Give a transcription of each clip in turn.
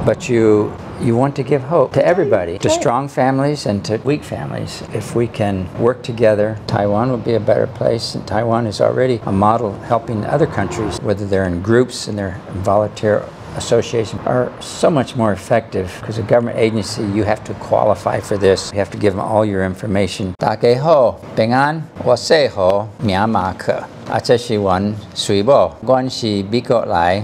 but you want to give hope to everybody, to strong families and to weak families. If we can work together, Taiwan will be a better place. And Taiwan is already a model helping other countries, whether they're in groups and they're volunteer associations, are so much more effective because a government agency, you have to qualify for this. You have to give them all your information. 大家好，平安，我姓何，名马可。这是阮随某，阮是美国来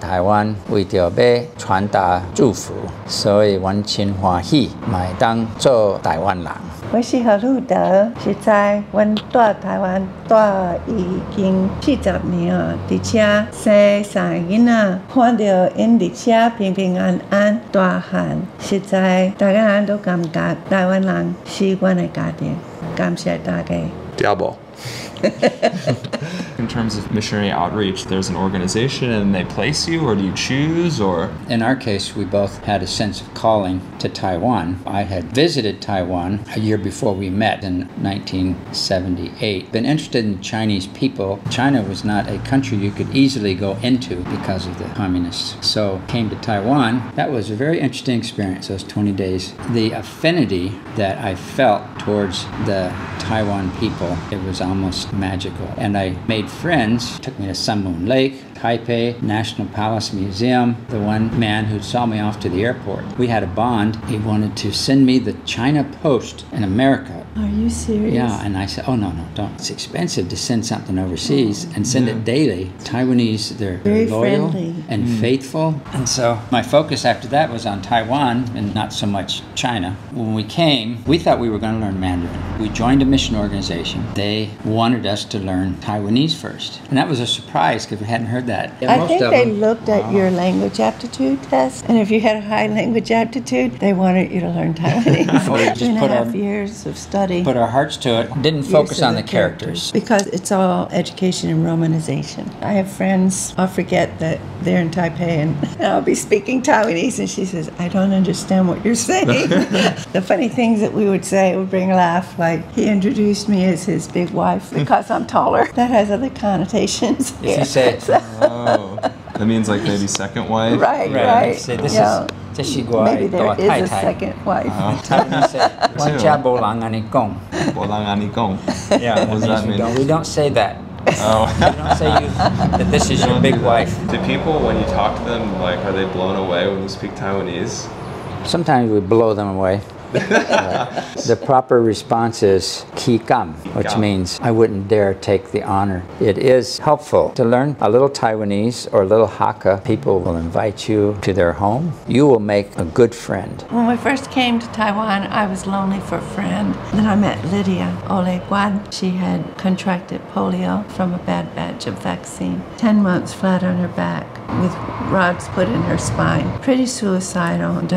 台湾，为着要传达祝福，所以阮真欢喜，买当做台湾人。我是何路德，实在阮在台湾待已经40年啊，而且生3个囡仔，看到因伫车平平安安大汉，实在大家人都感觉台湾人是阮的家庭，感谢大家。Diabo. In terms of missionary outreach, there's an organization and they place you, or do you choose, or? In our case, we both had a sense of calling to Taiwan. I had visited Taiwan a year before we met in 1978. Been interested in Chinese people. China was not a country you could easily go into because of the communists. So came to Taiwan. That was a very interesting experience, those 20 days. The affinity that I felt towards the Taiwan people, it was almost magical. And I made friends. Took me to Sun Moon Lake, Taipei, National Palace Museum. The one man who saw me off to the airport, we had a bond. He wanted to send me the China Post in America. Are you serious? Yeah, and I said, oh, no, don't. It's expensive to send something overseas and send it daily. Taiwanese, they're very loyal friendly and faithful. And so my focus after that was on Taiwan and not so much China. When we came, we thought we were going to learn Mandarin. We joined a mission organization. They wanted us to learn Taiwanese first. And that was a surprise because we hadn't heard that. I think they looked at your language aptitude test, and if you had a high language aptitude, they wanted you to learn Taiwanese. 2.5 years of study. Put our hearts to it. Didn't focus on the characters. Because it's all education and romanization. I have friends, I'll forget that they're in Taipei, and I'll be speaking Taiwanese, and she says, I don't understand what you're saying. The funny things that we would say would bring a laugh, like he introduced me as his big wife because I'm taller. That has other connotations. If you say, Oh, that means like maybe second wife? Right. Say, this yeah. is Maybe there is a second wife. Taiwanese say, 我家没人跟你讲. 没人跟你讲. Yeah, what does that mean? We don't say that. Oh. We don't say that this is your big wife. Do people, when you talk to them, like, are they blown away when you speak Taiwanese? Sometimes we blow them away. The proper response is ki kam, which means I wouldn't dare take the honor. It is helpful to learn a little Taiwanese or a little Hakka. People will invite you to their home. You will make a good friend. When we first came to Taiwan, I was lonely for a friend. Then I met Lydia Ole Guan. She had contracted polio from a bad batch of vaccine. 10 months flat on her back with rods put in her spine. Pretty suicidal. And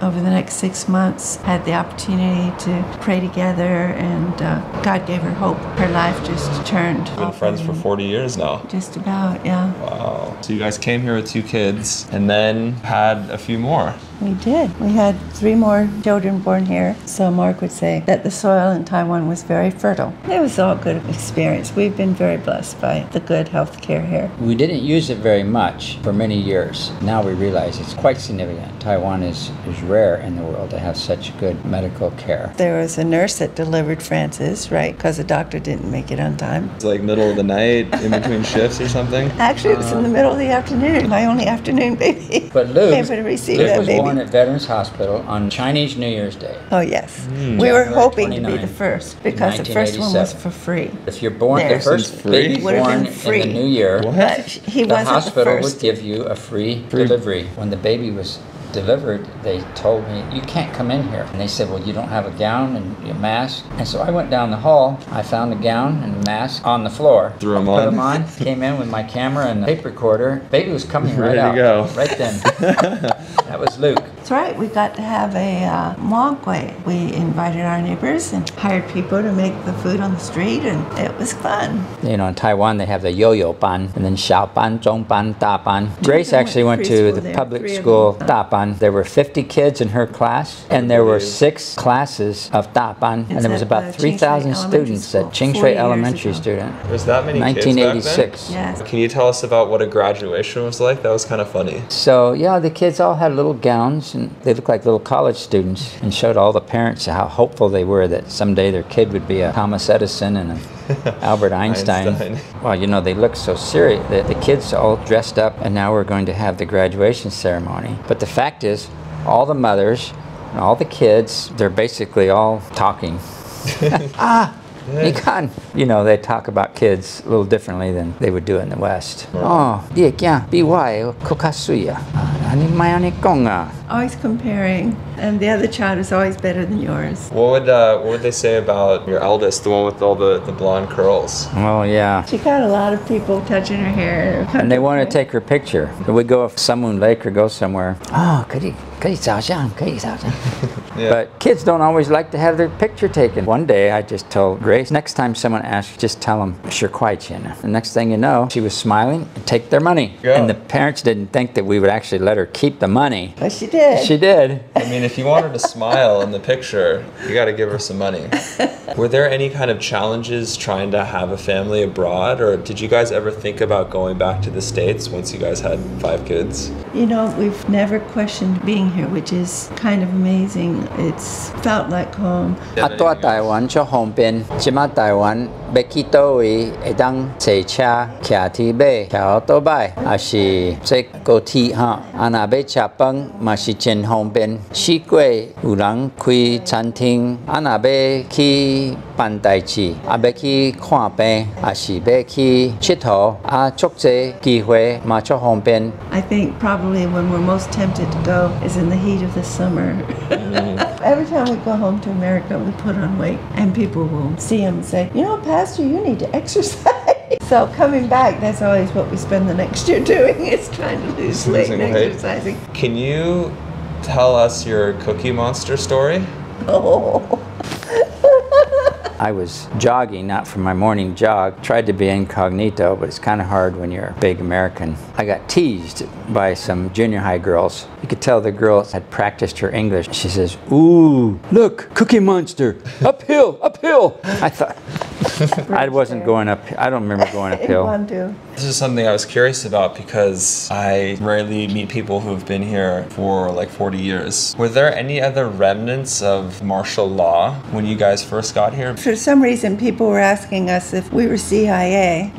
over the next 6 months, had the opportunity to pray together, and God gave her hope. Her life just turned. Been friends for 40 years now. Just about, yeah. Wow. So you guys came here with 2 kids and then had a few more. We did. We had 3 more children born here. So Mark would say that the soil in Taiwan was very fertile. It was all good experience. We've been very blessed by the good health care here. We didn't use it very much for many years. Now we realize it's quite significant. Taiwan is rare in the world to have such good medical care. There was a nurse that delivered Francis, right, because the doctor didn't make it on time. It's like middle of the night, in between shifts or something? Actually, it was in the middle of the afternoon. My only afternoon baby. But Luke able to receive Luke that was baby. born at Veterans Hospital on Chinese New Year's Day. Oh, yes. We were hoping to be 29, the first because the first one was 1987. for free. If you're born, There. the first Free? baby Would have born been free. in the new year, But he the wasn't the hospital would first. give you a free delivery. When the baby was delivered, they told me, you can't come in here. And they said, well, you don't have a gown and a mask. And so I went down the hall. I found a gown and a mask on the floor. Threw 'em Put on. them on, came in with my camera and a tape recorder. Baby was coming right Ready to out. go. Right then. That was Luke. That's right. We got to have a mogwai. We invited our neighbors and hired people to make the food on the street, and it was fun. You know, in Taiwan, they have the yo-yo ban, and then xiao ban, zhong ban, da ban. Grace actually went to the public school, da ban. Taiwan, there were 50 kids in her class, and there were 6 classes of Daban, and there was about 3,000 students at Chingshui Elementary student. There's that many 1986. kids back then? Yes. Can you tell us about what a graduation was like? That was kind of funny. So yeah, the kids all had little gowns, and they looked like little college students, and showed all the parents how hopeful they were that someday their kid would be a Thomas Edison and a Albert Einstein. Well, you know, they looked so serious. The kids all dressed up, and now we're going to have the graduation ceremony. But the fact is, all the mothers and all the kids, they're basically all talking. You know, they talk about kids a little differently than they would do in the West. Always comparing, and the other child is always better than yours. What would they say about your eldest, the one with all the blonde curls? Oh, yeah. She got a lot of people touching her hair. And they want to take her picture. We go to Samun Lake or go somewhere. Oh, 可以照相. Yeah. But kids don't always like to have their picture taken. One day I just told Grace, next time someone asks, just tell them, 是块钱. The next thing you know, she was smiling and take their money. Yeah. And the parents didn't think that we would actually let her keep the money. But she did. She did. I mean, if you want her to smile in the picture, you got to give her some money. Were there any kind of challenges trying to have a family abroad, or did you guys ever think about going back to the States once you guys had 5 kids? You know, we've never questioned being here, which is kind of amazing. It's felt like home. 在台湾就方便，现在台湾要去倒位，会当坐车、骑铁马、桥倒摆，还是坐高铁哈。啊，若要吃饭，嘛是真方便。四过有人开餐厅，啊，若要去办代志，啊，要去看病，还是要去佚佗，啊，足济机会嘛足方便。I think probably when we're most tempted to go is in the heat of the summer. Every time we go home to America, we put on weight, and people will see him and say, you know, Pastor, you need to exercise. So coming back, that's always what we spend the next year doing, is trying to lose weight and exercising. Can you tell us your Cookie Monster story? Oh. I was jogging, not for my morning jog. Tried to be incognito, but it's kind of hard when you're a big American. I got teased by some junior high girls. You could tell the girls had practiced her English. She says, "Ooh, look, Cookie Monster, uphill, uphill." I thought, I wasn't going up. I don't remember going uphill. This is something I was curious about because I rarely meet people who've been here for like 40 years. Were there any other remnants of martial law when you guys first got here? For some reason, people were asking us if we were CIA.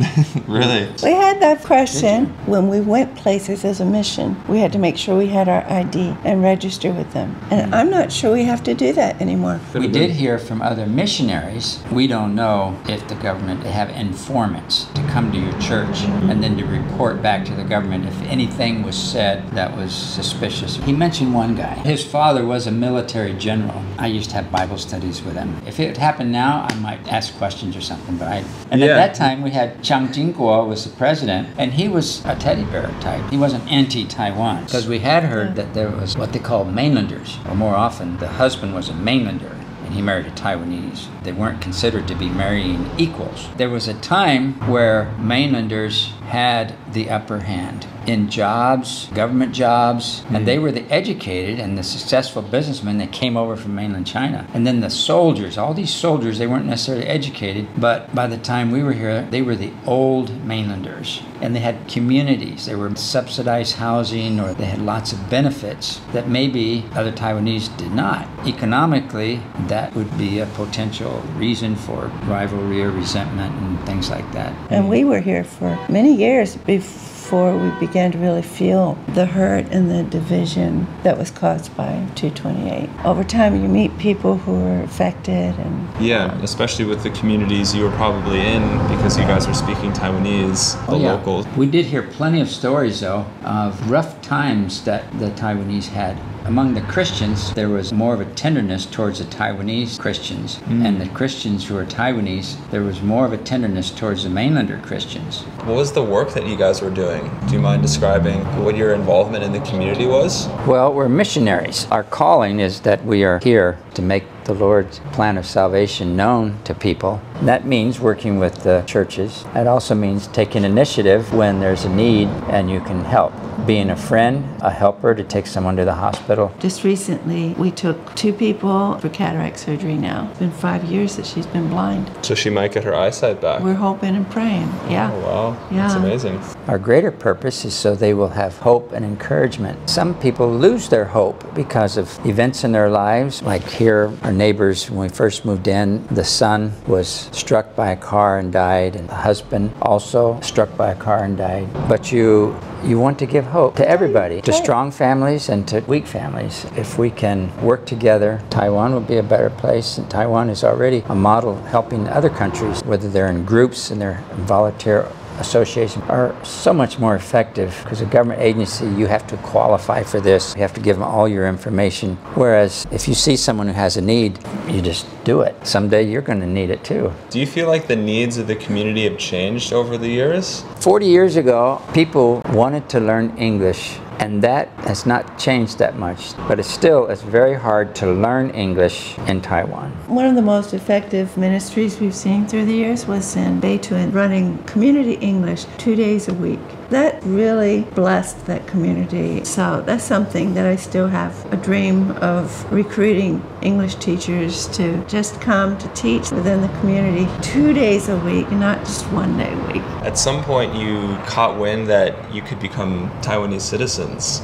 Really? We had that question when we went places as a mission. We had to make sure we had our ID and register with them. And I'm not sure we have to do that anymore. We did hear from other missionaries. We don't know if the government, they have informants to come to your church and then to report back to the government if anything was said that was suspicious. He mentioned one guy. His father was a military general. I used to have Bible studies with him. If it happened now, I might ask questions or something. At that time, we had Chiang Ching-kuo was the president, and he was a teddy bear type. He wasn't anti-Taiwan, because we had heard that there was what they call mainlanders, or more often, the husband was a mainlander, and he married a Taiwanese. They weren't considered to be marrying equals. There was a time where mainlanders had the upper hand in jobs, government jobs, and they were the educated and the successful businessmen that came over from mainland China. And then the soldiers, all these soldiers, they weren't necessarily educated, but by the time we were here, they were the old mainlanders. And they had communities, they were subsidized housing, or they had lots of benefits that maybe other Taiwanese did not. Economically, that would be a potential reason for rivalry or resentment and things like that. And we were here for many years before we began to really feel the hurt and the division that was caused by 228. Over time, you meet people who are affected, and yeah, especially with the communities you were probably in, because you guys were speaking Taiwanese, the locals. We did hear plenty of stories, though, of rough times that the Taiwanese had. Among the Christians, there was more of a tenderness towards the Taiwanese Christians, and the Christians who were Taiwanese, there was more of a tenderness towards the mainlander Christians. What was the work that you guys were doing? Do you mind describing what your involvement in the community was? Well, we're missionaries. Our calling is that we are here to make the Lord's plan of salvation known to people. That means working with the churches. It also means taking initiative when there's a need and you can help. being a friend, a helper to take someone to the hospital. Just recently, we took 2 people for cataract surgery now. It's been 5 years that she's been blind. So she might get her eyesight back. We're hoping and praying. Yeah. Oh, wow. Yeah. That's amazing. Our greater purpose is so they will have hope and encouragement. Some people lose their hope because of events in their lives. Like here, our neighbors, when we first moved in, the son was struck by a car and died, and the husband also struck by a car and died. But you want to give hope to everybody, to strong families and to weak families. If we can work together, Taiwan will be a better place. And Taiwan is already a model helping other countries, whether they're in groups and they're in volunteer associations, are so much more effective because a government agency, you have to qualify for this. You have to give them all your information. Whereas if you see someone who has a need, you just do it. Someday you're going to need it too. Do you feel like the needs of the community have changed over the years? 40 years ago, people wanted to learn English, and that has not changed that much. But it's very hard to learn English in Taiwan. One of the most effective ministries we've seen through the years was in Beituan, running community English 2 days a week. That really blessed that community. So that's something that I still have a dream of, recruiting English teachers to just come to teach within the community 2 days a week, not just 1 day a week. At some point you caught wind that you could become Taiwanese citizens.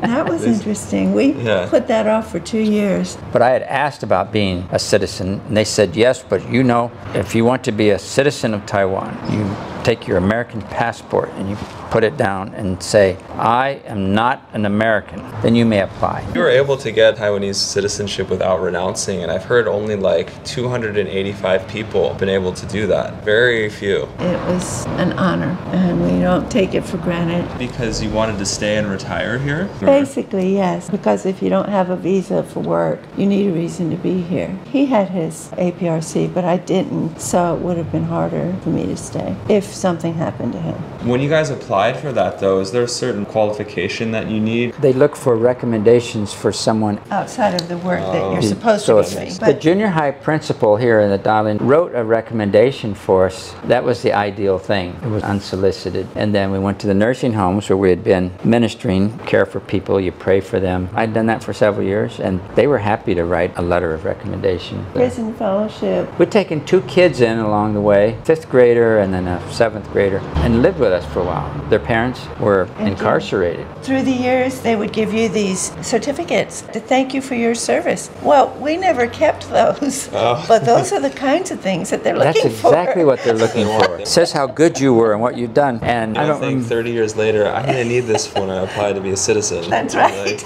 That was interesting. We put that off for 2 years. But I had asked about being a citizen, and they said yes, but you know, if you want to be a citizen of Taiwan, you take your American passport and you put it down and say, I am not an American, then you may apply. You were able to get Taiwanese citizenship without renouncing, and I've heard only like 285 people have been able to do that. Very few. It was an honor, and we don't take it for granted. Because you wanted to stay and retire here? Basically, yes, because if you don't have a visa for work, you need a reason to be here. He had his APRC, but I didn't, so it would have been harder for me to stay if something happened to him. When you guys applied for that, though, is there a certain qualification that you need? They look for recommendations for someone outside of the work that you're supposed to be doing. The junior high principal here in the Darling wrote a recommendation for us. That was the ideal thing. It was unsolicited. And then we went to the nursing homes where we had been ministering, care for people, you pray for them. I'd done that for several years, and they were happy to write a letter of recommendation. Prison fellowship. We'd taken 2 kids in along the way, 5th grader and then a 7th grader, and lived with us for a while. Their parents were incarcerated. Through the years, they would give you these certificates to thank you for your service. Well, we never kept those, but those are the kinds of things that they're looking for. That's exactly what they're looking for. It says how good you were and what you've done. And I don't think 30 years later, I didn't need this when I applied to be a citizen. That's right.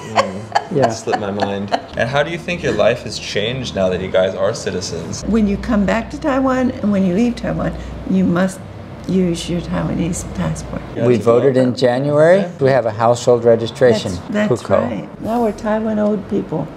It slipped my mind. And how do you think your life has changed now that you guys are citizens? When you come back to Taiwan and when you leave Taiwan, you must use your Taiwanese passport. We voted in January. We have a household registration. That's right. Now we're Taiwan old people.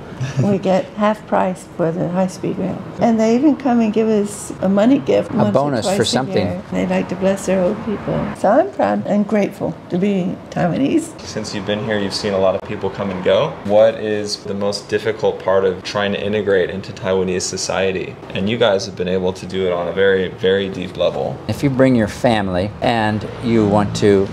We get half price for the high-speed rail. And they even come and give us a money gift. A bonus for something. They like to bless their old people. So I'm proud and grateful to be Taiwanese. Since you've been here, you've seen a lot of people come and go. What is the most difficult part of trying to integrate into Taiwanese society? And you guys have been able to do it on a very, very deep level. If you bring your family and you want to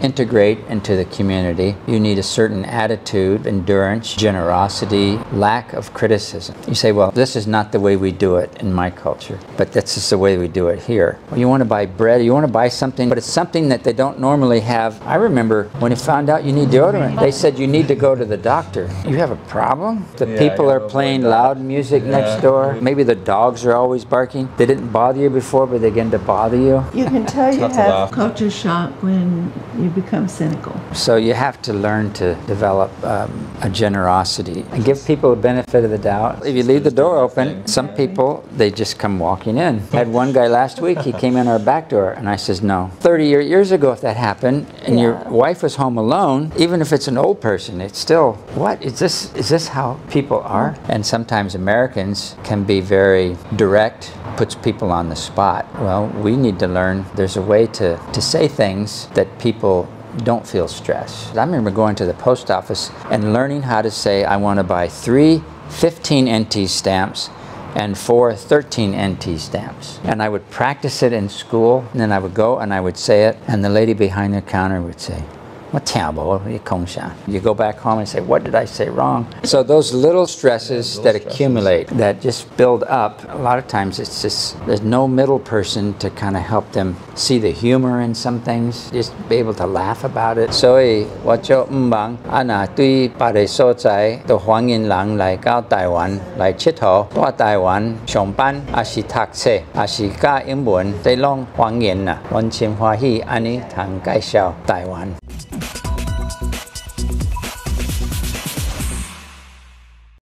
integrate into the community, you need a certain attitude, endurance, generosity, lack of criticism. You say, well, this is not the way we do it in my culture, but this is the way we do it here. Well, you want to buy bread, you want to buy something, but it's something that they don't normally have. I remember when I found out you need deodorant, they said you need to go to the doctor. You have a problem? The people are playing loud music next door. Maybe the dogs are always barking. They didn't bother you before, but they begin to bother you. You can tell you have culture shock when you become cynical. So you have to learn to develop a generosity and give people the benefit of the doubt. If you leave the door open, some people, they just come walking in. I had one guy last week, he came in our back door, and I says, no. 30 years ago, if that happened, and your wife was home alone, even if it's an old person, it's still, what, is this how people are? And sometimes Americans can be very direct, puts people on the spot. Well, we need to learn there's a way to say things that people don't feel stressed. I remember going to the post office and learning how to say, I want to buy 3 15 NT stamps and 4 13 NT stamps. And I would practice it in school, and then I would go and I would say it, and the lady behind the counter would say, 我听无你讲啥 You go back home and say, what did I say wrong? So those little stresses that accumulate, that just build up, a lot of times it's just, there's no middle person to kind of help them see the humor in some things, just be able to laugh about it. 所以我就唔忙那对别的所在都欢迎人来到台湾来佚佗，到台湾上班，还是读册，还是教英文，这拢欢迎啦，我真欢喜安尼通介绍台湾。